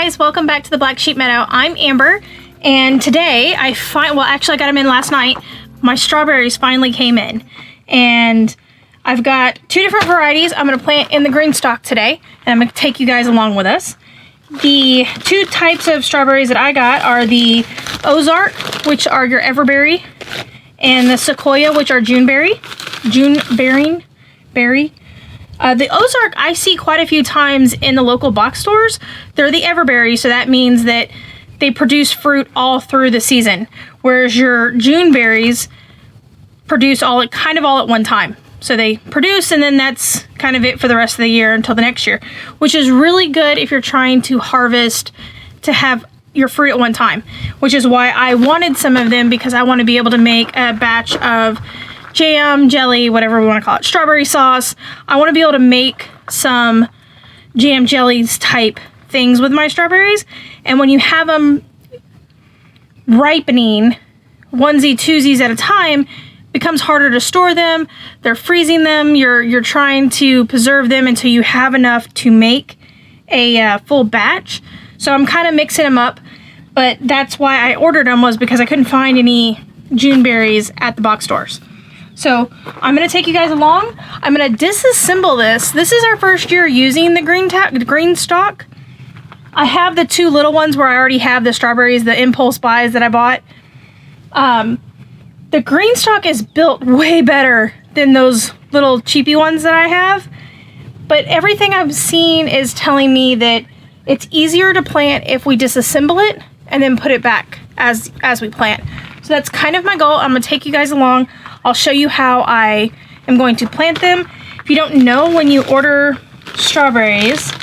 guys, welcome back to the Black Sheep Meadow. I'm Amber, and today well, actually I got them in last night. My strawberries finally came in, and I've got two different varieties I'm going to plant in the GreenStalk today, and I'm going to take you guys along with us. The two types of strawberries that I got are the Ozark, which are your everberry, and the Sequoia, which are June-bearing berry. The Ozark I see quite a few times in the local box stores. They're the everberry, so that means that they produce fruit all through the season, whereas your June berries produce kind of all at one time. So they produce, and then that's kind of it for the rest of the year until the next year, which is really good if you're trying to harvest to have your fruit at one time, which is why I wanted some of them, because I want to be able to make a batch of jam, jelly, whatever we want to call it, strawberry sauce. I want to be able to make some jam jellies type things with my strawberries. And when you have them ripening onesie twosies at a time, it becomes harder to store them. They're freezing them. You're trying to preserve them until you have enough to make a full batch. So I'm kind of mixing them up, but that's why I ordered them, was because I couldn't find any June berries at the box stores. So I'm going to take you guys along. I'm going to disassemble this. This is our first year using the GreenStalk. I have the two little ones where I already have the strawberries, the impulse buys that I bought. The GreenStalk is built way better than those little cheapy ones that I have. But everything I've seen is telling me that it's easier to plant if we disassemble it and then put it back as we plant. So that's kind of my goal. I'm going to take you guys along. I'll show you how I am going to plant them. If you don't know, when you order strawberries,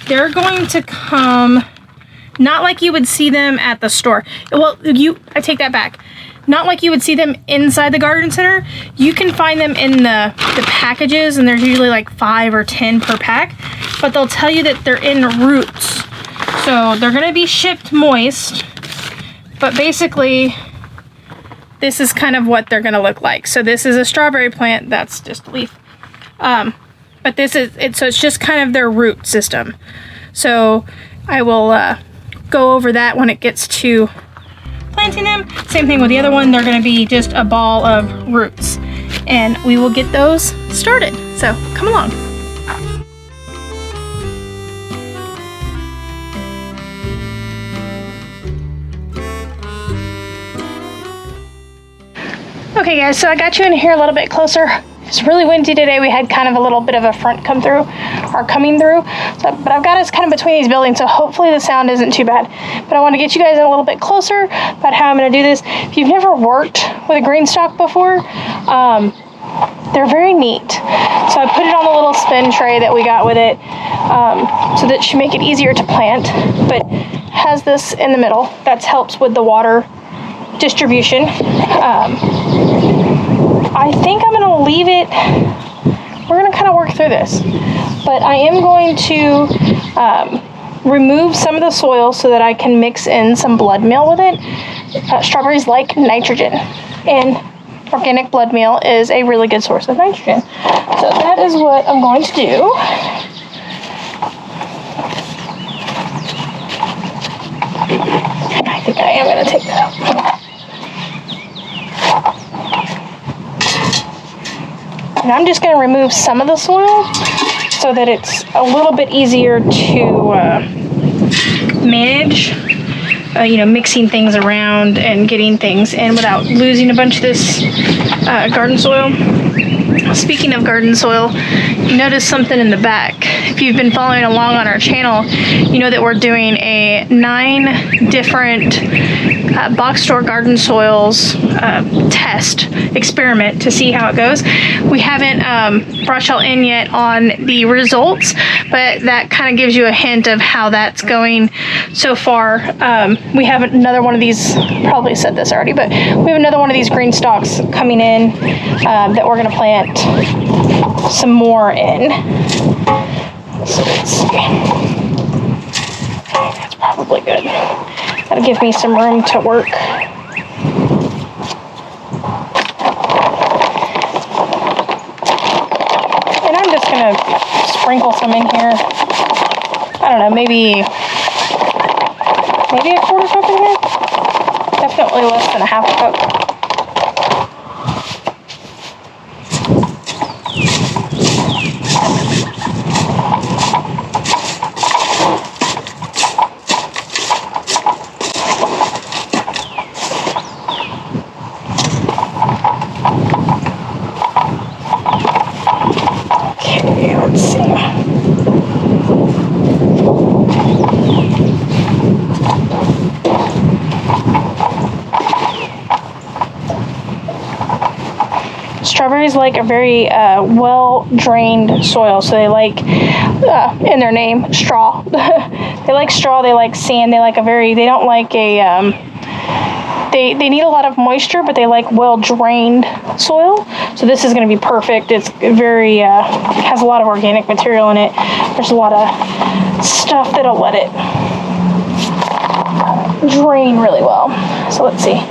they're going to come not like you would see them at the store. Well, I take that back. Not like you would see them inside the garden center. You can find them in the packages, and there's usually like 5 or 10 per pack, but they'll tell you that they're in roots. So they're gonna be shipped moist, but basically this is kind of what they're gonna look like. So this is a strawberry plant, that's just a leaf. But this is it, so it's just kind of their root system. So I will go over that when it gets to planting them. Same thing with the other one, they're gonna be just a ball of roots. And we will get those started. So come along. Okay guys, so I got you in here a little bit closer. It's really windy today. We had kind of a little bit of a front coming through. So, but I've got us kind of between these buildings, so hopefully the sound isn't too bad. But I want to get you guys in a little bit closer about how I'm going to do this. If you've never worked with a GreenStalk before, they're very neat. So I put it on the little spin tray that we got with it, so that should make it easier to plant, but has this in the middle. That helps with the water distribution. I think I'm going to leave it. We're going to kind of work through this, but I am going to remove some of the soil so that I can mix in some blood meal with it. Strawberries like nitrogen, and organic blood meal is a really good source of nitrogen. So that is what I'm going to do. I think I am going to take that out. And I'm just going to remove some of the soil so that it's a little bit easier to manage, mixing things around and getting things in without losing a bunch of this garden soil. Speaking of garden soil, you notice something in the back. If you've been following along on our channel, you know that we're doing a 9 different box store garden soils test experiment to see how it goes. We haven't brought y'all in yet on the results, but that kind of gives you a hint of how that's going so far. We have another one of these, probably said this already, but we have another one of these GreenStalks coming in that we're going to plant some more in. So let's see. That's probably good. That'll give me some room to work. And I'm just gonna sprinkle some in here. I don't know, maybe maybe a quarter cup in here. Definitely less than a half a cup. Okay, let's see. Strawberries like a very well-drained soil, so they like, in their name, straw. They like straw, they like sand, they like they don't like they need a lot of moisture, but they like well-drained soil. So this is going to be perfect. It's very, has a lot of organic material in it. There's a lot of stuff that'll let it drain really well. So let's see.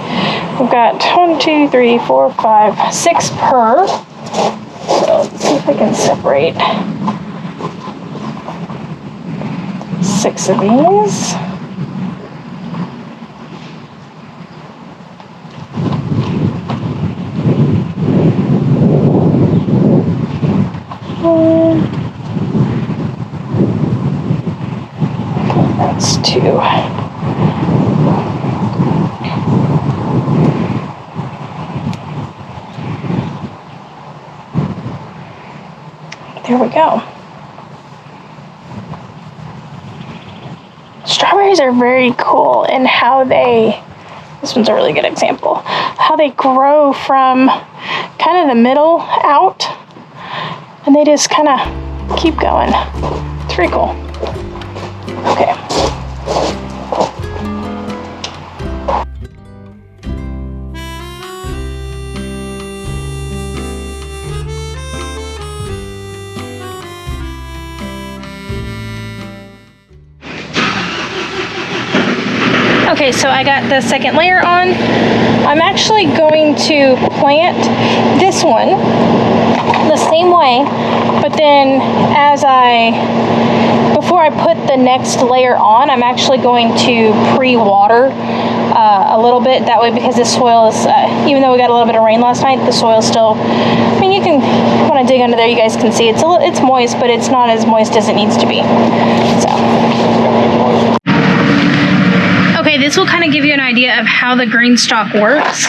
We've got 1, 2, 3, 4, 5, 6 per. So let's see if I can separate 6 of these. That's 2. There we go. Strawberries are very cool in how this one's a really good example, how they grow from kind of the middle out, and they just kind of keep going. It's pretty cool. Okay. Okay, so I got the second layer on. I'm actually going to plant this one the same way, but then before I put the next layer on, I'm actually going to pre-water a little bit. That way, because this soil is, even though we got a little bit of rain last night, the soil still, I mean, you can, when I dig under there, you guys can see it's moist, but it's not as moist as it needs to be. So. Okay, this will kind of give you an idea of how the GreenStalk works.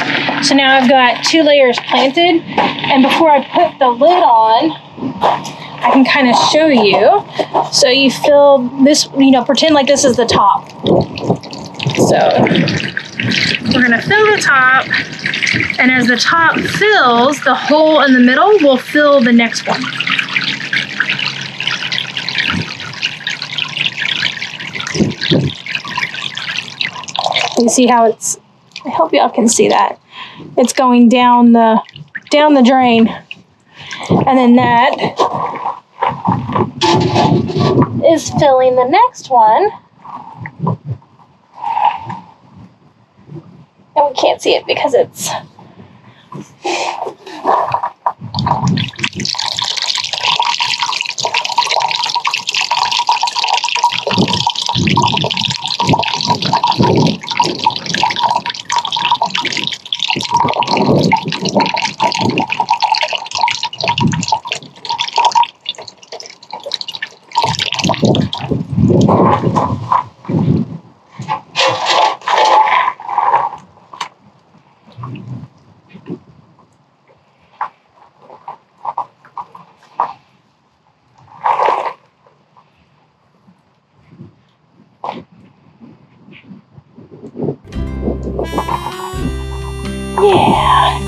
So now I've got 2 layers planted, and before I put the lid on, I can kind of show you. So you fill this, pretend like this is the top. So we're gonna fill the top, and as the top fills, the hole in the middle will fill the next one. You see how it's, I hope y'all can see that. It's going down the drain. And then that is filling the next one. And we can't see it because it's yeah.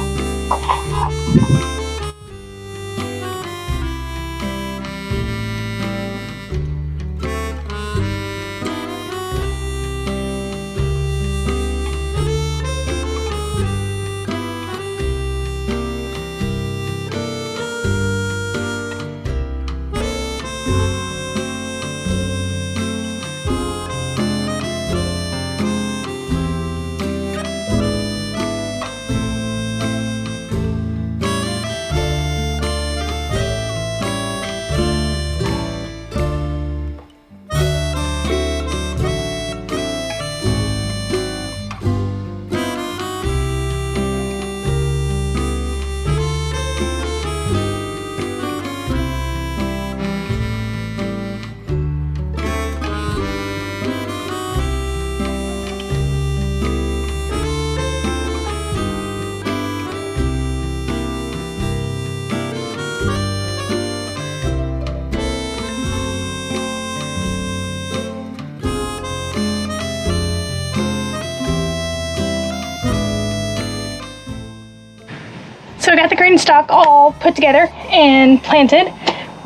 So I got the GreenStalk all put together and planted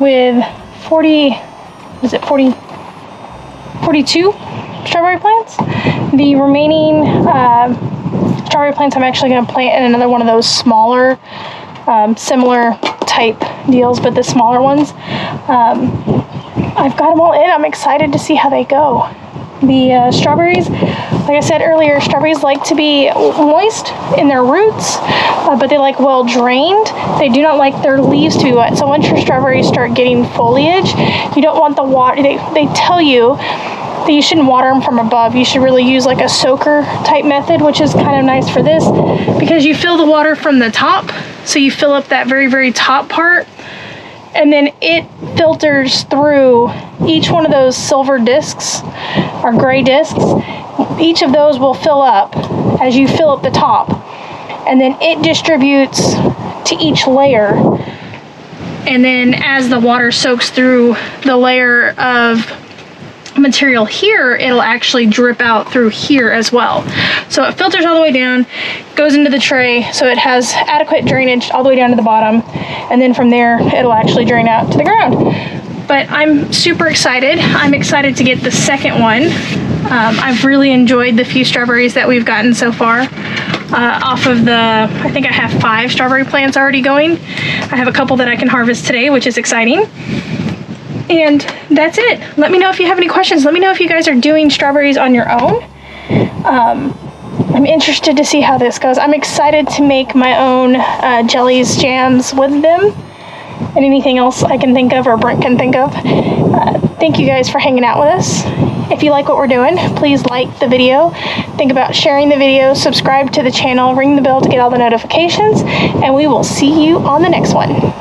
with 42 strawberry plants. The remaining strawberry plants I'm actually going to plant in another one of those smaller, similar type deals, but the smaller ones. I've got them all in. I'm excited to see how they go. The strawberries, like I said earlier, strawberries like to be moist in their roots, but they like well drained. They do not like their leaves to be wet. So once your strawberries start getting foliage, you don't want the water. They tell you that you shouldn't water them from above. You should really use like a soaker type method, which is kind of nice for this because you fill the water from the top. So you fill up that very, very top part, and then it filters through each one of those silver discs or gray discs. Each of those will fill up as you fill up the top, and then it distributes to each layer. And then as the water soaks through the layer of material here, it'll actually drip out through here as well. So it filters all the way down, goes into the tray, so it has adequate drainage all the way down to the bottom, and then from there it'll actually drain out to the ground. But I'm super excited. I'm excited to get the second one. I've really enjoyed the few strawberries that we've gotten so far. Off of I think I have 5 strawberry plants already going. I have a couple that I can harvest today, which is exciting. And that's it. Let me know if you have any questions. Let me know if you guys are doing strawberries on your own. I'm interested to see how this goes. I'm excited to make my own jellies, jams with them, and anything else I can think of or Brent can think of. Thank you guys for hanging out with us. If you like what we're doing, please like the video. Think about sharing the video, subscribe to the channel, ring the bell to get all the notifications, and we will see you on the next one.